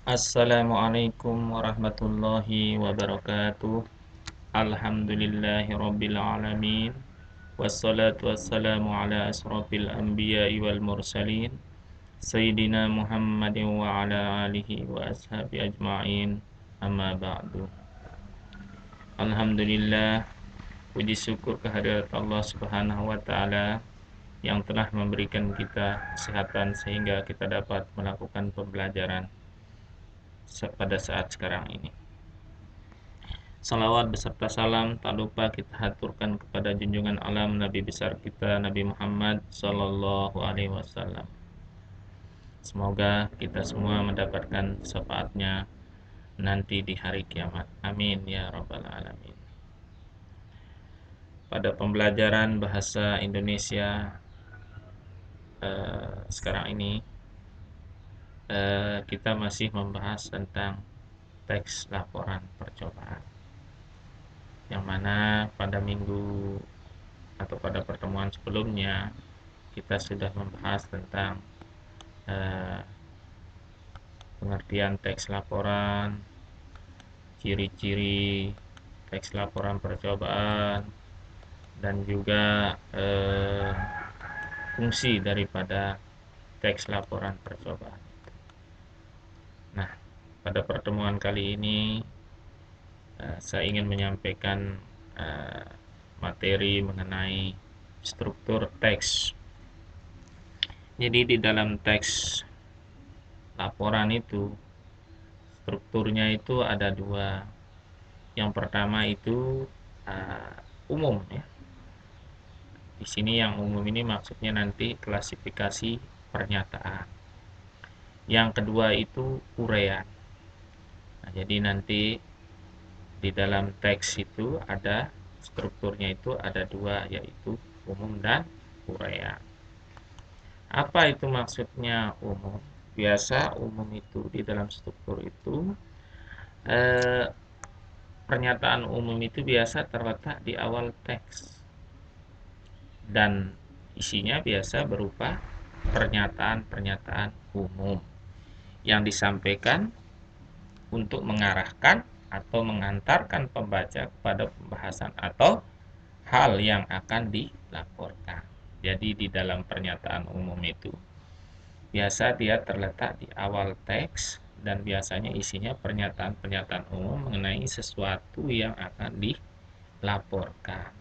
Assalamualaikum warahmatullahi wabarakatuh. Alhamdulillahi rabbil alamin. Wassalatu wassalamu ala asrafil anbiya'i wal mursalin Sayyidina Muhammadin wa ala alihi wa ashabi ajma'in. Amma ba'du. Alhamdulillah, puji syukur kehadirat Allah Subhanahu wa taala yang telah memberikan kita kesehatan sehingga kita dapat melakukan pembelajaran pada saat sekarang ini. Salawat beserta salam tak lupa kita haturkan kepada junjungan alam Nabi besar kita Nabi Muhammad Sallallahu Alaihi Wasallam. Semoga kita semua mendapatkan syafaatnya nanti di hari kiamat. Amin ya rabbal alamin. Pada pembelajaran bahasa Indonesia sekarang ini kita masih membahas tentang teks laporan percobaan, yang mana pada minggu atau pada pertemuan sebelumnya kita sudah membahas tentang pengertian teks laporan, ciri-ciri teks laporan percobaan, dan juga fungsi daripada teks laporan percobaan. Nah, pada pertemuan kali ini saya ingin menyampaikan materi mengenai struktur teks. Jadi di dalam teks laporan itu strukturnya itu ada dua. Yang pertama itu umum ya. Di sini yang umum ini maksudnya nanti klasifikasi pernyataan. Yang kedua itu uraian. Nah, jadi nanti di dalam teks itu ada strukturnya itu ada dua, yaitu umum dan uraian. Apa itu maksudnya umum? Biasa umum itu di dalam struktur itu pernyataan umum itu biasa terletak di awal teks dan isinya biasa berupa pernyataan-pernyataan umum yang disampaikan untuk mengarahkan atau mengantarkan pembaca kepada pembahasan atau hal yang akan dilaporkan. Jadi di dalam pernyataan umum itu biasa dia terletak di awal teks dan biasanya isinya pernyataan-pernyataan umum mengenai sesuatu yang akan dilaporkan.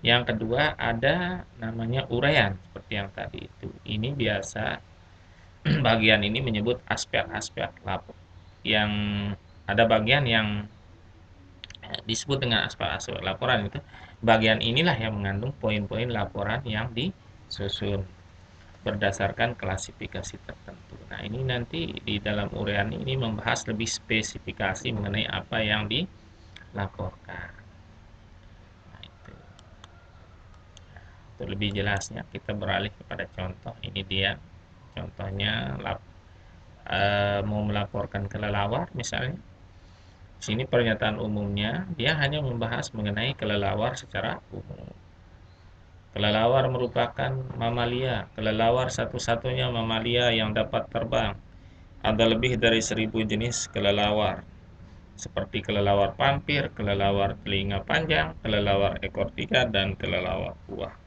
Yang kedua ada namanya uraian seperti yang tadi itu. Ini biasa bagian ini menyebut aspek-aspek lapor. Yang ada bagian yang disebut dengan aspek-aspek laporan itu. Bagian inilah yang mengandung poin-poin laporan yang disusun berdasarkan klasifikasi tertentu. Nah, ini nanti di dalam uraian ini membahas lebih spesifikasi mengenai apa yang dilaporkan. Nah, itu. Untuk lebih jelasnya kita beralih kepada contoh. Ini dia contohnya mau melaporkan kelelawar misalnya. Di sini pernyataan umumnya dia hanya membahas mengenai kelelawar secara umum. Kelelawar merupakan mamalia. Kelelawar satu-satunya mamalia yang dapat terbang. Ada lebih dari 1000 jenis kelelawar, seperti kelelawar pampir, kelelawar telinga panjang, kelelawar ekor 3, dan kelelawar buah.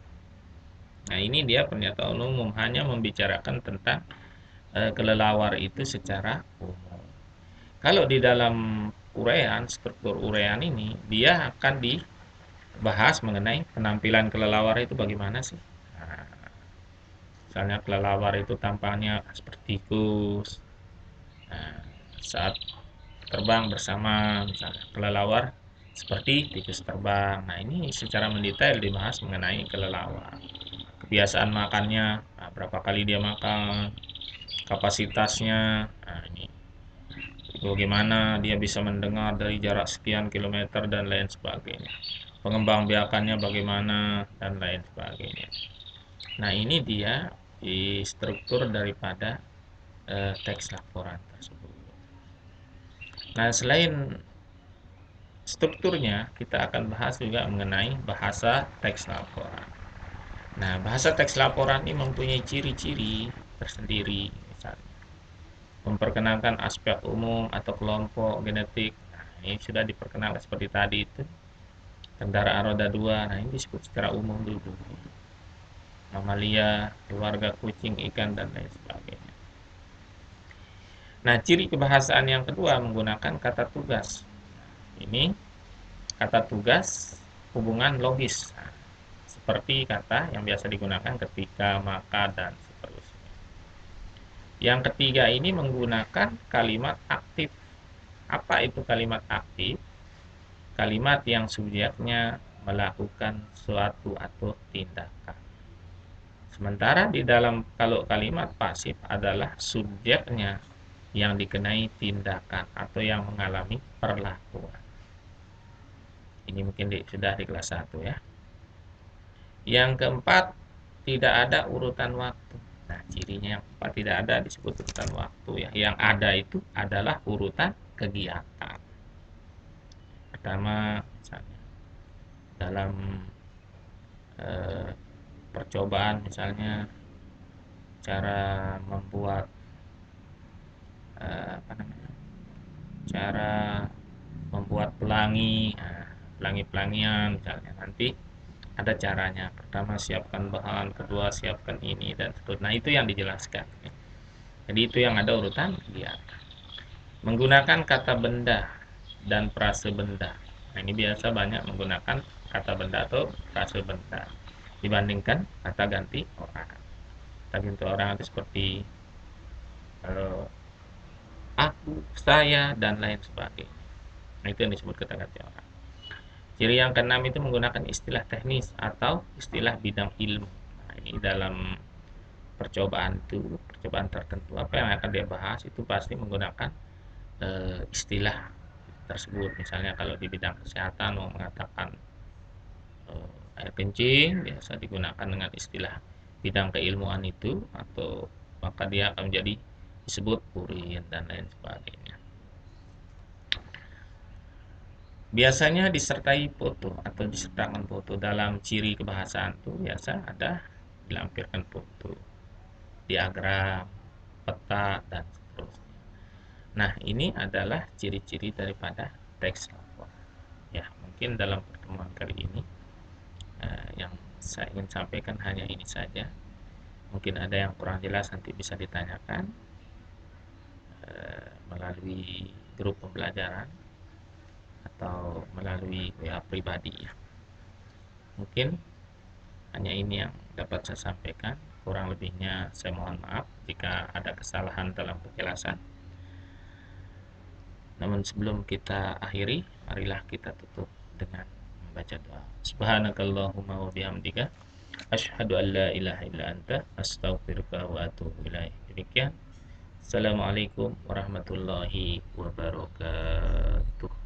Nah, ini dia pernyataan umum, hanya membicarakan tentang kelelawar itu secara umum. Kalau di dalam uraian, struktur uraian ini, dia akan dibahas mengenai penampilan kelelawar itu bagaimana sih. Nah, misalnya kelelawar itu tampangnya seperti tikus. Nah, saat terbang bersama misalnya kelelawar seperti tikus terbang. Nah, ini secara mendetail dibahas mengenai kelelawar. Kebiasaan makannya, nah, berapa kali dia makan, kapasitasnya, nah ini bagaimana dia bisa mendengar dari jarak sekian kilometer dan lain sebagainya. Pengembangbiakannya bagaimana dan lain sebagainya. Nah, ini dia di struktur daripada teks laporan tersebut. Nah, selain strukturnya, kita akan bahas juga mengenai bahasa teks laporan. Nah, bahasa teks laporan ini mempunyai ciri-ciri tersendiri misalnya. memperkenalkan aspek umum atau kelompok genetik. Nah, ini sudah diperkenalkan seperti tadi itu. Kendaraan roda 2. Nah, ini disebut secara umum dulu. Mamalia, keluarga kucing, ikan, dan lain sebagainya. Nah, ciri kebahasaan yang kedua menggunakan kata tugas. Ini kata tugas hubungan logis. Nah, seperti kata yang biasa digunakan ketika, maka, dan seterusnya. Yang ketiga ini menggunakan kalimat aktif. Apa itu kalimat aktif? Kalimat yang subjeknya melakukan suatu atau tindakan. Sementara di dalam kalau kalimat pasif adalah subjeknya yang dikenai tindakan atau yang mengalami perlakuan. Ini mungkin sudah di kelas 1 ya. Yang keempat, tidak ada urutan waktu. Nah, cirinya yang keempat tidak ada disebut urutan waktu ya. Yang ada itu adalah urutan kegiatan. Pertama, misalnya dalam percobaan misalnya cara membuat apa namanya? Cara membuat pelangi, pelangi-pelangian misalnya nanti ada caranya. Pertama siapkan bahan, kedua siapkan ini dan seterusnya. Nah, itu yang dijelaskan. Jadi itu yang ada urutan kegiatan. Menggunakan kata benda dan frase benda. Nah, ini biasa banyak menggunakan kata benda atau frase benda dibandingkan kata ganti orang. Kata ganti orang itu seperti uh, aku, saya, dan lain sebagainya. Nah, itu yang disebut kata ganti orang. Ciri yang keenam itu menggunakan istilah teknis atau istilah bidang ilmu. Nah, ini dalam percobaan percobaan tertentu apa yang akan dia bahas itu pasti menggunakan istilah tersebut. Misalnya kalau di bidang kesehatan mau mengatakan air kencing biasa digunakan dengan istilah bidang keilmuan itu, atau maka dia akan menjadi disebut urin dan lain sebagainya. Biasanya disertai foto atau disertakan foto. Dalam ciri kebahasaan itu biasa ada dilampirkan foto, diagram, peta, dan seterusnya. Nah, ini adalah ciri-ciri daripada teks laporan. Ya, mungkin dalam pertemuan kali ini yang saya ingin sampaikan hanya ini saja. Mungkin ada yang kurang jelas nanti bisa ditanyakan melalui grup pembelajaran atau melalui WA pribadi ya. Mungkin hanya ini yang dapat saya sampaikan. Kurang lebihnya saya mohon maaf jika ada kesalahan dalam penjelasan. Namun sebelum kita akhiri, marilah kita tutup dengan membaca doa. Subhanakallahumma wa bihamdika asyhadu an la ilaha illa anta astaghfiruka wa atubu ilaik. Demikian. Assalamualaikum warahmatullahi wabarakatuh.